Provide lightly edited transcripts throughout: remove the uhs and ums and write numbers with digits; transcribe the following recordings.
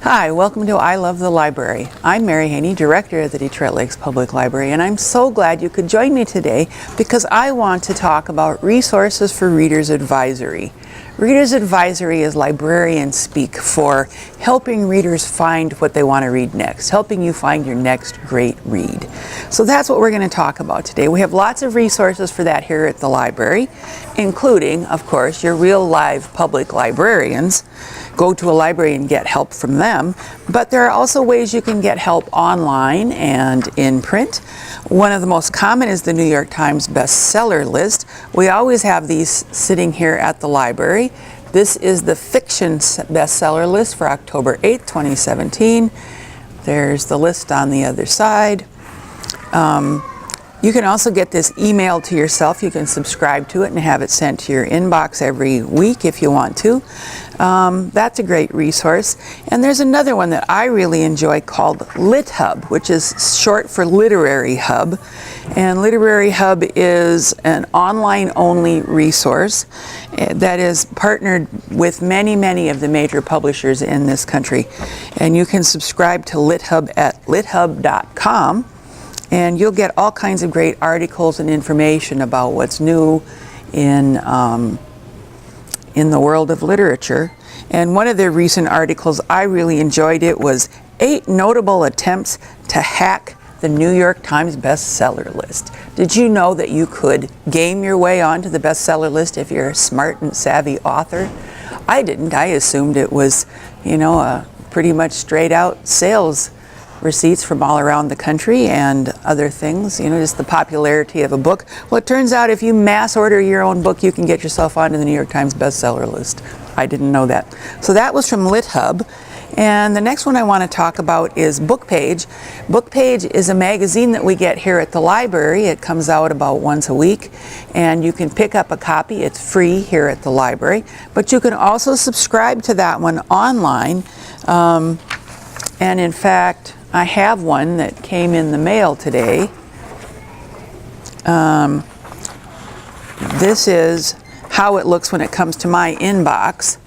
Hi, welcome to I Love the Library. I'm Mary Haney, Director of the Detroit Lakes Public Library, and I'm so glad you could join me today because I want to talk about resources for Reader's Advisory. Reader's Advisory is librarian speak for helping readers find what they want to read next, helping you find your next great read. So that's what we're going to talk about today. We have lots of resources for that here at the library, including, of course, your real live public librarians. Go to a library and get help from them, but there are also ways you can get help online and in print. One of the most common is the New York Times bestseller list. We always have these sitting here at the library. This is the fiction bestseller list for October 8th, 2017. There's the list on the other side. You can also get this emailed to yourself. You can subscribe to it and have it sent to your inbox every week if you want to. That's a great resource. And there's another one that I really enjoy called LitHub, which is short for Literary Hub. And Literary Hub is an online-only resource that is partnered with many of the major publishers in this country. And you can subscribe to LitHub at lithub.com. And you'll get all kinds of great articles and information about what's new in the world of literature. And one of the recent articles, I really enjoyed it, was 8 notable attempts to hack the New York Times bestseller list. Did you know that you could game your way onto the bestseller list if you're a smart and savvy author? I didn't. I assumed it was, a pretty much straight out sales receipts from all around the country and other things, just the popularity of a book. Well, it turns out if you mass order your own book, you can get yourself onto the New York Times bestseller list. I didn't know that. So that was from LitHub. And the next one I want to talk about is BookPage. BookPage is a magazine that we get here at the library. It comes out about once a week, and you can pick up a copy. It's free here at the library, but you can also subscribe to that one online. And in fact, I have one that came in the mail today. This is how it looks when it comes to my inbox.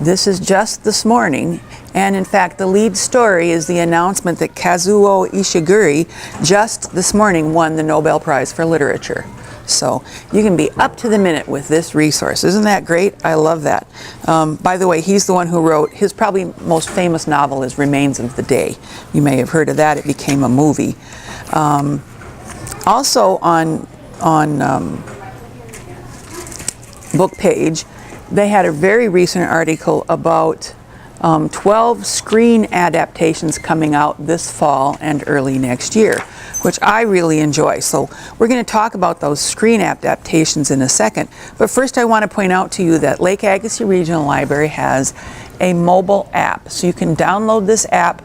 This is just this morning. And in fact, the lead story is the announcement that Kazuo Ishiguro just this morning won the Nobel Prize for Literature. So you can be up to the minute with this resource. Isn't that great? I love that. By the way, he's the one who wrote, his probably most famous novel is Remains of the Day. You may have heard of that. It became a movie. Also on BookPage, they had a very recent article about 12 screen adaptations coming out this fall and early next year, which I really enjoy. So we're going to talk about those screen adaptations in a second. But first I want to point out to you that Lake Agassiz Regional Library has a mobile app. So you can download this app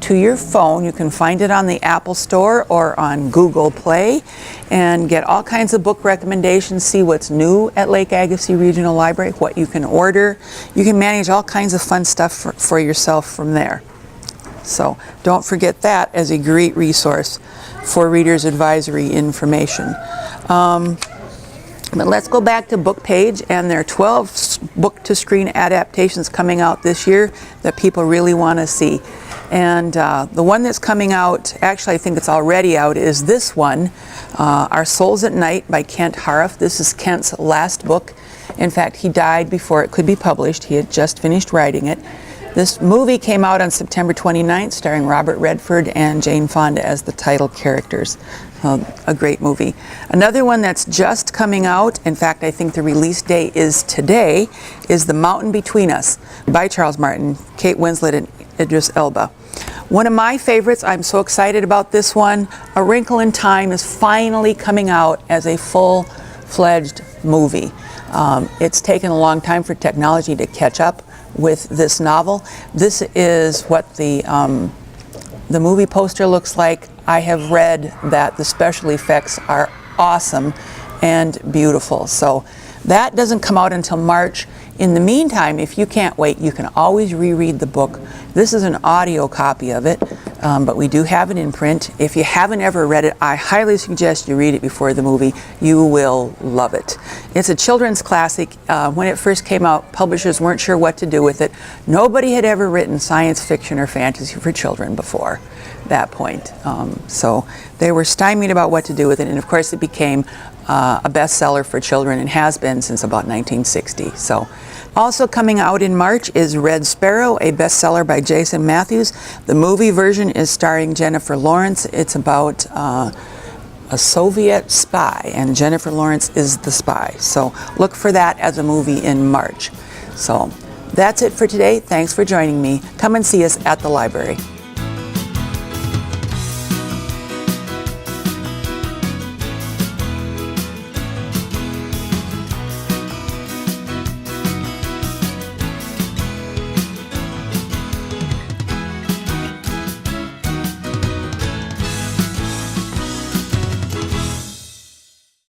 to your phone. You can find it on the Apple Store or on Google Play and get all kinds of book recommendations, see what's new at Lake Agassiz Regional Library, what you can order. You can manage all kinds of fun stuff for yourself from there. So don't forget that as a great resource for Reader's Advisory information. But let's go back to BookPage, and there are 12 book-to-screen adaptations coming out this year that people really want to see. And the one that's coming out, actually I think it's already out, is this one, Our Souls at Night by Kent Haruf. This is Kent's last book. In fact, he died before it could be published. He had just finished writing it. This movie came out on September 29th, starring Robert Redford and Jane Fonda as the title characters. A great movie. Another one that's just coming out, in fact, I think the release day is today, is The Mountain Between Us by Charles Martin, Kate Winslet, and Idris Elba. One of my favorites, I'm so excited about this one, A Wrinkle in Time is finally coming out as a full-fledged movie. It's taken a long time for technology to catch up with this novel. This is what the movie poster looks like. I have read that the special effects are awesome and beautiful. So that doesn't come out until March. In the meantime, if you can't wait, you can always reread the book. This is an audio copy of it. but we do have it in print. If you haven't ever read it, I highly suggest you read it before the movie. You will love it. It's a children's classic. When it first came out, publishers weren't sure what to do with it. Nobody had ever written science fiction or fantasy for children before that point. So they were stymied about what to do with it, and of course it became a bestseller for children and has been since about 1960. So, also coming out in March is Red Sparrow, a bestseller by Jason Matthews. The movie version is starring Jennifer Lawrence. It's about a Soviet spy, and Jennifer Lawrence is the spy. So look for that as a movie in March. So that's it for today. Thanks for joining me. Come and see us at the library.